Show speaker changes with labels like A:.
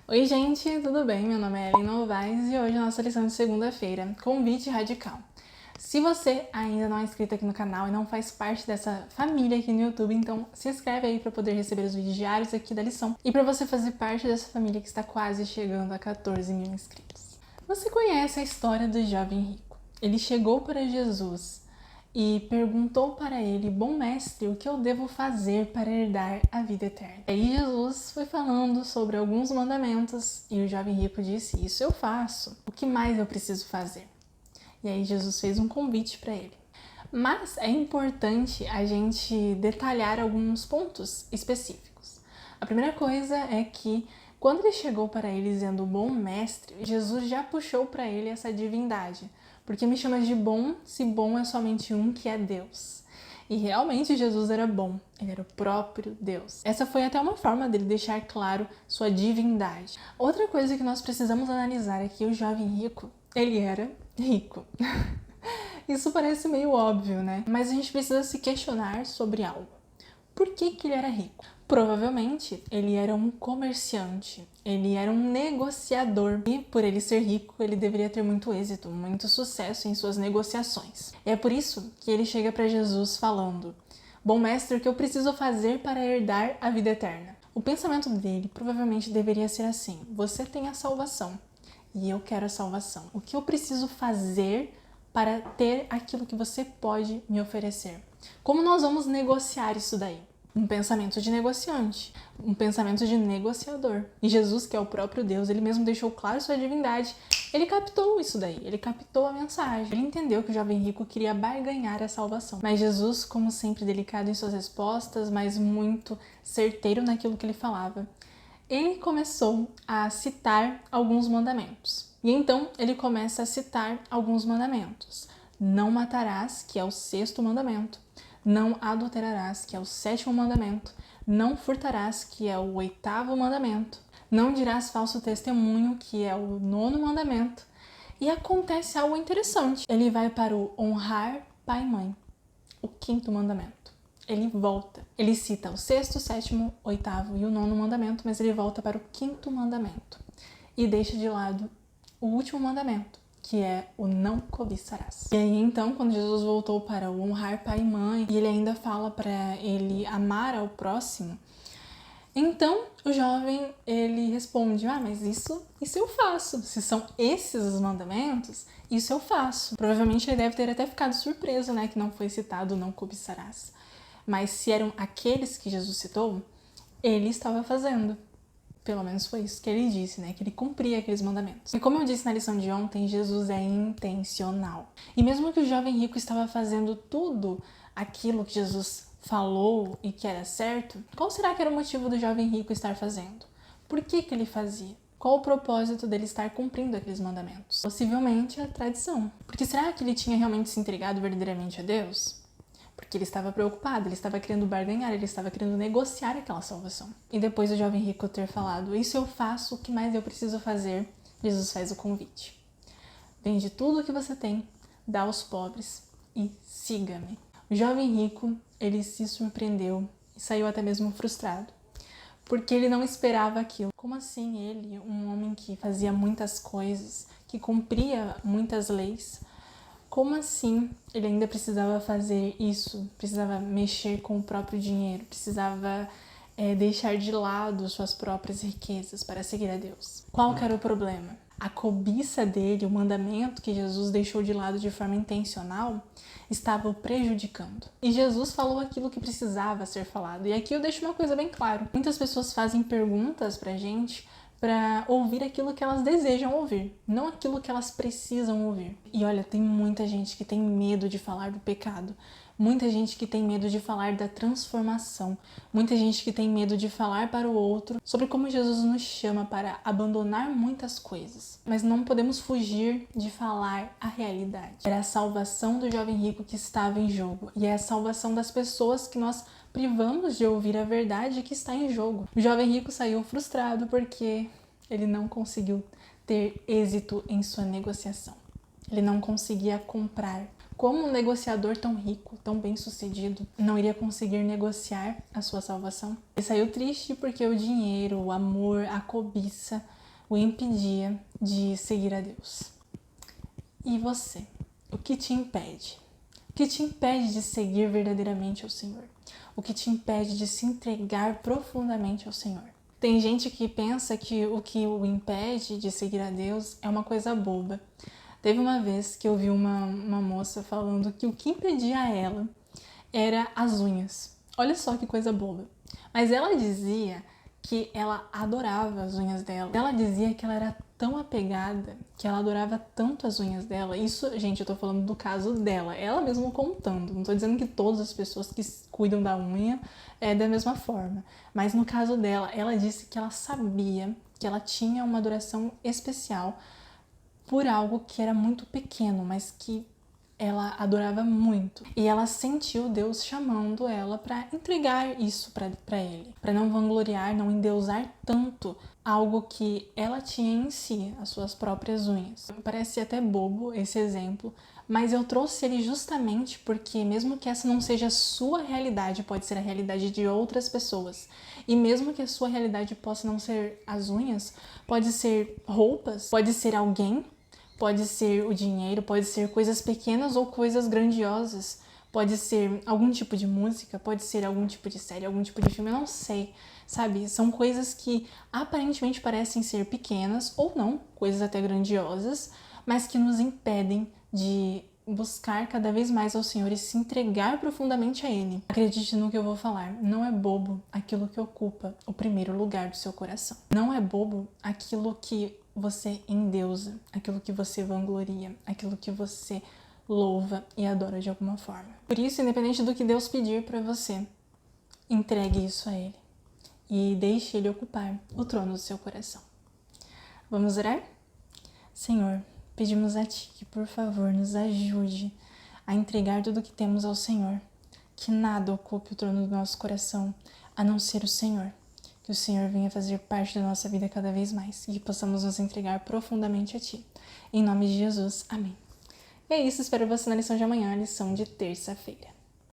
A: Oi gente, tudo bem? Meu nome é Ellen Novaes e hoje é a nossa lição de segunda-feira, Convite Radical. Se você ainda não é inscrito aqui no canal e não faz parte dessa família aqui no YouTube, então se inscreve aí para poder receber os vídeos diários aqui da lição e para você fazer parte dessa família que está quase chegando a 14 mil inscritos. Você conhece a história do jovem rico? Ele chegou para Jesus e perguntou para ele: bom mestre, o que eu devo fazer para herdar a vida eterna? E aí Jesus foi falando sobre alguns mandamentos e o jovem rico disse: isso eu faço, o que mais eu preciso fazer? E aí Jesus fez um convite para ele. Mas é importante a gente detalhar alguns pontos específicos. A primeira coisa é que quando ele chegou para ele dizendo bom mestre, Jesus já puxou para ele essa divindade. Porque me chama de bom se bom é somente um, que é Deus. E realmente Jesus era bom, ele era o próprio Deus. Essa foi até uma forma dele deixar claro sua divindade. Outra coisa que nós precisamos analisar é que o jovem rico, ele era rico. Isso parece meio óbvio, né? Mas a gente precisa se questionar sobre algo. Por que ele era rico? Provavelmente ele era um comerciante, ele era um negociador e por ele ser rico ele deveria ter muito êxito, muito sucesso em suas negociações. E é por isso que ele chega para Jesus falando: bom mestre, o que eu preciso fazer para herdar a vida eterna? O pensamento dele provavelmente deveria ser assim: você tem a salvação e eu quero a salvação. O que eu preciso fazer para ter aquilo que você pode me oferecer? Como nós vamos negociar isso daí? Um pensamento de negociante, um pensamento de negociador. E Jesus, que é o próprio Deus, ele mesmo deixou claro sua divindade. Ele captou isso daí, ele captou a mensagem. Ele entendeu que o jovem rico queria barganhar a salvação. Mas Jesus, como sempre, delicado em suas respostas, mas muito certeiro naquilo que ele falava, ele começou a citar alguns mandamentos. E então ele começa a citar alguns mandamentos. Não matarás, que é o 6º mandamento. Não adulterarás, que é o 7º mandamento. Não furtarás, que é o 8º mandamento. Não dirás falso testemunho, que é o 9º mandamento. E acontece algo interessante. Ele vai para o honrar pai e mãe, o 5º mandamento. Ele volta. Ele cita o 6º, 7º, 8º e o 9º mandamento, mas ele volta para o 5º mandamento. E deixa de lado o último mandamento, que é o não cobiçarás. E aí então, quando Jesus voltou para o honrar pai e mãe, e ele ainda fala para ele amar ao próximo, então o jovem, ele responde: mas isso eu faço. Se são esses os mandamentos, isso eu faço. Provavelmente ele deve ter até ficado surpreso, né, que não foi citado o não cobiçarás. Mas se eram aqueles que Jesus citou, ele estava fazendo. Pelo menos foi isso que ele disse, né? Que ele cumpria aqueles mandamentos. E como eu disse na lição de ontem, Jesus é intencional. E mesmo que o jovem rico estava fazendo tudo aquilo que Jesus falou e que era certo, qual será que era o motivo do jovem rico estar fazendo? Por que ele fazia? Qual o propósito dele estar cumprindo aqueles mandamentos? Possivelmente a tradição. Porque será que ele tinha realmente se entregado verdadeiramente a Deus? Porque ele estava preocupado, ele estava querendo barganhar, ele estava querendo negociar aquela salvação. E depois do jovem rico ter falado: isso eu faço, o que mais eu preciso fazer? Jesus faz o convite: vende tudo o que você tem, dá aos pobres e siga-me. O jovem rico, ele se surpreendeu e saiu até mesmo frustrado, porque ele não esperava aquilo. Como assim ele, um homem que fazia muitas coisas, que cumpria muitas leis, como assim ele ainda precisava fazer isso? Precisava mexer com o próprio dinheiro, precisava deixar de lado suas próprias riquezas para seguir a Deus. Qual que era o problema? A cobiça dele, o mandamento que Jesus deixou de lado de forma intencional, estava o prejudicando. E Jesus falou aquilo que precisava ser falado. E aqui eu deixo uma coisa bem clara. Muitas pessoas fazem perguntas pra gente para ouvir aquilo que elas desejam ouvir, não aquilo que elas precisam ouvir. E olha, tem muita gente que tem medo de falar do pecado, muita gente que tem medo de falar da transformação, muita gente que tem medo de falar para o outro sobre como Jesus nos chama para abandonar muitas coisas. Mas não podemos fugir de falar a realidade. Era a salvação do jovem rico que estava em jogo, e é a salvação das pessoas que nós privamos de ouvir a verdade que está em jogo. O jovem rico saiu frustrado porque ele não conseguiu ter êxito em sua negociação. Ele não conseguia comprar. Como um negociador tão rico, tão bem-sucedido, não iria conseguir negociar a sua salvação? Ele saiu triste porque o dinheiro, o amor, a cobiça o impedia de seguir a Deus. E você? O que te impede? O que te impede de seguir verdadeiramente ao Senhor? O que te impede de se entregar profundamente ao Senhor? Tem gente que pensa que o que o impede de seguir a Deus é uma coisa boba. Teve uma vez que eu vi uma moça falando que o que impedia ela era as unhas. Olha só que coisa boba. Mas ela dizia que ela adorava as unhas dela. Ela dizia que ela era tão apegada, que ela adorava tanto as unhas dela. Isso, gente, eu tô falando do caso dela. Ela mesma contando. Não tô dizendo que todas as pessoas que cuidam da unha é da mesma forma. Mas no caso dela, ela disse que ela sabia que ela tinha uma adoração especial por algo que era muito pequeno, mas que ela adorava muito. E ela sentiu Deus chamando ela para entregar isso para ele, para não vangloriar, não endeusar tanto algo que ela tinha em si, as suas próprias unhas. Parece até bobo esse exemplo, mas eu trouxe ele justamente porque mesmo que essa não seja a sua realidade, pode ser a realidade de outras pessoas. E mesmo que a sua realidade possa não ser as unhas, pode ser roupas, pode ser alguém, pode ser o dinheiro, pode ser coisas pequenas ou coisas grandiosas. Pode ser algum tipo de música, pode ser algum tipo de série, algum tipo de filme, eu não sei, sabe? São coisas que aparentemente parecem ser pequenas ou não, coisas até grandiosas, mas que nos impedem de buscar cada vez mais ao Senhor e se entregar profundamente a Ele. Acredite no que eu vou falar, não é bobo aquilo que ocupa o primeiro lugar do seu coração. Não é bobo aquilo que você endeusa, aquilo que você vangloria, aquilo que você louva e adora de alguma forma. Por isso, independente do que Deus pedir para você, entregue isso a Ele e deixe Ele ocupar o trono do seu coração. Vamos orar? Senhor, pedimos a Ti que, por favor, nos ajude a entregar tudo o que temos ao Senhor, que nada ocupe o trono do nosso coração, a não ser o Senhor. Que o Senhor venha fazer parte da nossa vida cada vez mais e que possamos nos entregar profundamente a Ti. Em nome de Jesus, amém. E é isso, espero você na lição de amanhã, a lição de terça-feira.